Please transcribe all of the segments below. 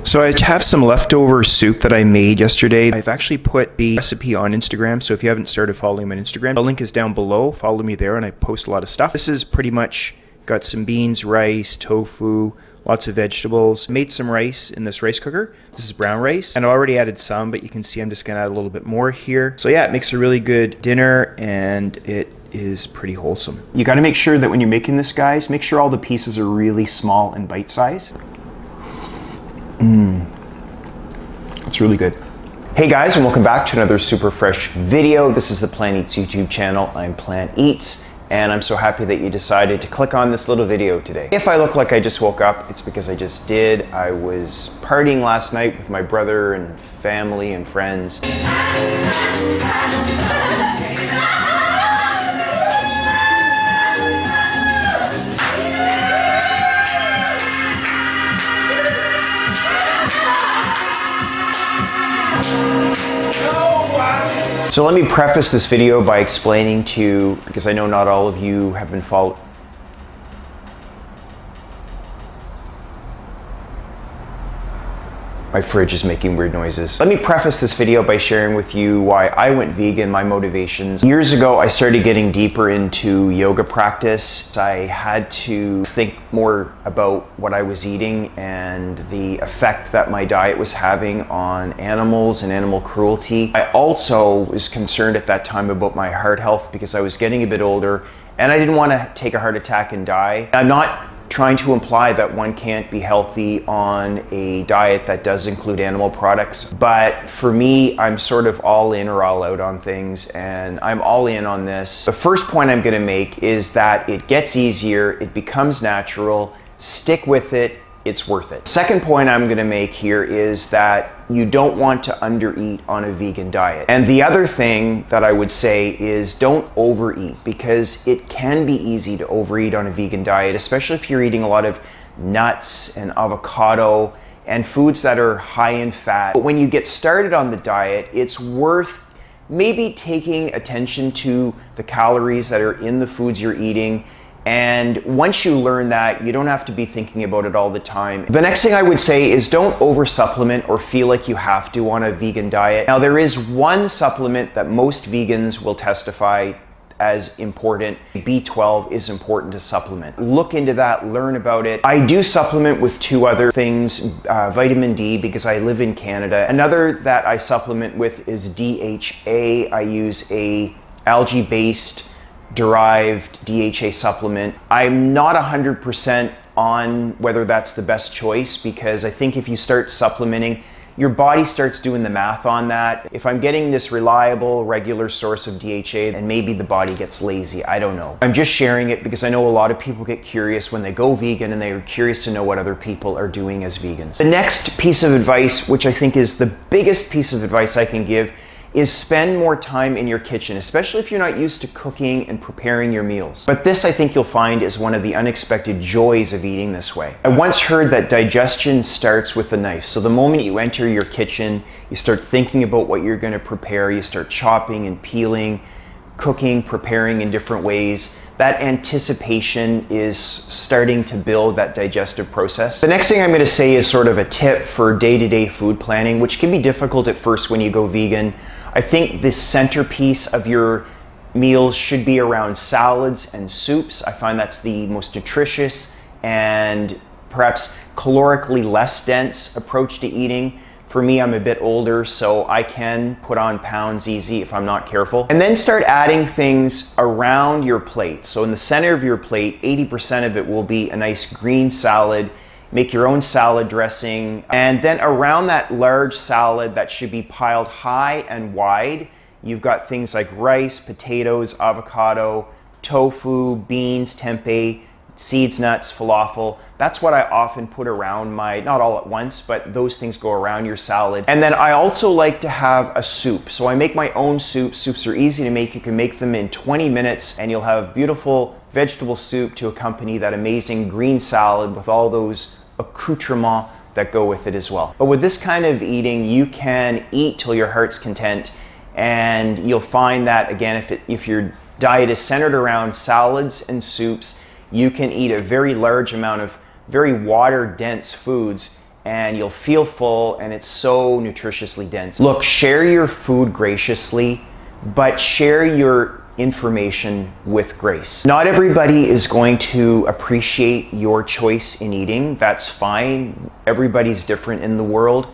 So I have some leftover soup that I made yesterday. I've actually put the recipe on Instagram, so if you haven't started following me on Instagram, the link is down below. Follow me there, and I post a lot of stuff. This is pretty much got some beans, rice, tofu, lots of vegetables. Made some rice in this rice cooker. This is brown rice, and I already added some, but you can see I'm just gonna add a little bit more here. So yeah, it makes a really good dinner, and it is pretty wholesome. You gotta make sure that when you're making this, guys, make sure all the pieces are really small and bite-sized. It's really good. Hey guys, and welcome back to another super fresh video. This is the Plant Eats YouTube channel. I'm Plant Eats, and I'm so happy that you decided to click on this little video today. If I look like I just woke up, it's because I just did. I was partying last night with my brother and family and friends. So let me preface this video by explaining to you, because I know not all of you have been following. My fridge is making weird noises. Let me preface this video by sharing with you why I went vegan, my motivations. Years ago, I started getting deeper into yoga practice. I had to think more about what I was eating and the effect that my diet was having on animals and animal cruelty. I also was concerned at that time about my heart health because I was getting a bit older and I didn't want to take a heart attack and die. I'm not trying to imply that one can't be healthy on a diet that does include animal products. But for me, I'm sort of all in or all out on things, and I'm all in on this. The first point I'm gonna make is that it gets easier, it becomes natural, stick with it, it's worth it. Second point I'm gonna make here is that you don't want to undereat on a vegan diet. And the other thing that I would say is don't overeat, because it can be easy to overeat on a vegan diet, especially if you're eating a lot of nuts and avocado and foods that are high in fat. But when you get started on the diet, it's worth maybe taking attention to the calories that are in the foods you're eating. And once you learn that, you don't have to be thinking about it all the time. The next thing I would say is don't over supplement or feel like you have to on a vegan diet. Now, there is one supplement that most vegans will testify as important. B12 is important to supplement. Look into that, learn about it. I do supplement with two other things, vitamin D, because I live in Canada. Another that I supplement with is DHA. I use a algae-based derived DHA supplement. I'm not 100% on whether that's the best choice, because I think if you start supplementing, your body starts doing the math on that. If I'm getting this reliable, regular source of DHA, then maybe the body gets lazy. I don't know. I'm just sharing it because I know a lot of people get curious when they go vegan, and they're curious to know what other people are doing as vegans. The next piece of advice, which I think is the biggest piece of advice I can give, is spend more time in your kitchen, especially if you're not used to cooking and preparing your meals. But this, I think you'll find, is one of the unexpected joys of eating this way. I once heard that digestion starts with a knife. So the moment you enter your kitchen, you start thinking about what you're going to prepare, you start chopping and peeling, cooking, preparing in different ways. That anticipation is starting to build that digestive process. The next thing I'm going to say is sort of a tip for day-to-day food planning, which can be difficult at first when you go vegan. I think the centerpiece of your meals should be around salads and soups. I find that's the most nutritious and perhaps calorically less dense approach to eating. For me, I'm a bit older, so I can put on pounds easy if I'm not careful. And then start adding things around your plate. So in the center of your plate, 80% of it will be a nice green salad. Make your own salad dressing. And then around that large salad that should be piled high and wide, you've got things like rice, potatoes, avocado, tofu, beans, tempeh, seeds, nuts, falafel. That's what I often put around my, not all at once, but those things go around your salad. And then I also like to have a soup. So I make my own soup. Soups are easy to make. You can make them in 20 minutes and you'll have beautiful vegetable soup to accompany that amazing green salad with all those accoutrements that go with it as well. But with this kind of eating, you can eat till your heart's content, and you'll find that, again, if your diet is centered around salads and soups, you can eat a very large amount of very water-dense foods and you'll feel full, and it's so nutritiously dense. Look, share your food graciously, but share your information with grace. Not everybody is going to appreciate your choice in eating. That's fine. Everybody's different in the world.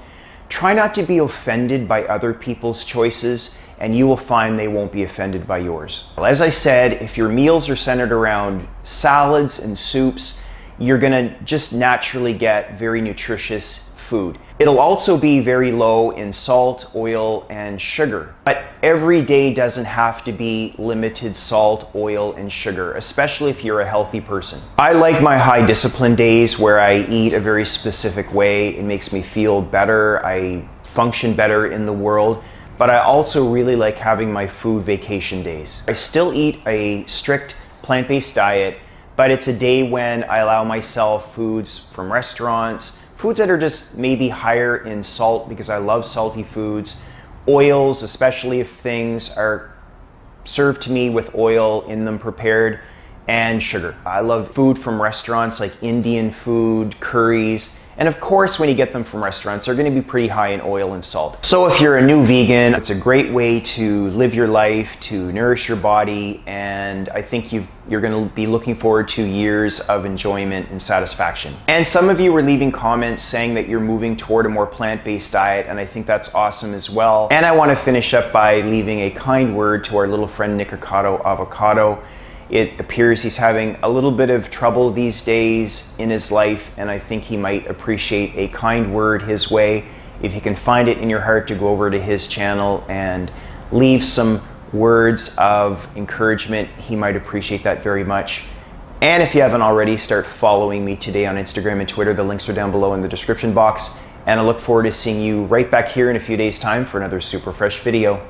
Try not to be offended by other people's choices, and you will find they won't be offended by yours. As I said, if your meals are centered around salads and soups, you're gonna just naturally get very nutritious food. It'll also be very low in salt, oil, and sugar. But every day doesn't have to be limited salt, oil, and sugar, especially if you're a healthy person. I like my high discipline days where I eat a very specific way. It makes me feel better. I function better in the world. But I also really like having my food vacation days. I still eat a strict plant-based diet, but it's a day when I allow myself foods from restaurants, foods that are just maybe higher in salt because I love salty foods, oils, especially if things are served to me with oil in them prepared, and sugar. I love food from restaurants like Indian food, curries, and of course when you get them from restaurants, they're gonna be pretty high in oil and salt. So if you're a new vegan, it's a great way to live your life, to nourish your body, and I think you're gonna be looking forward to years of enjoyment and satisfaction. And some of you were leaving comments saying that you're moving toward a more plant-based diet, and I think that's awesome as well. And I wanna finish up by leaving a kind word to our little friend Nikocado Avocado. It appears he's having a little bit of trouble these days in his life, and I think he might appreciate a kind word his way. If you can find it in your heart to go over to his channel and leave some words of encouragement, he might appreciate that very much. And if you haven't already, start following me today on Instagram and Twitter. The links are down below in the description box. And I look forward to seeing you right back here in a few days' time for another super fresh video.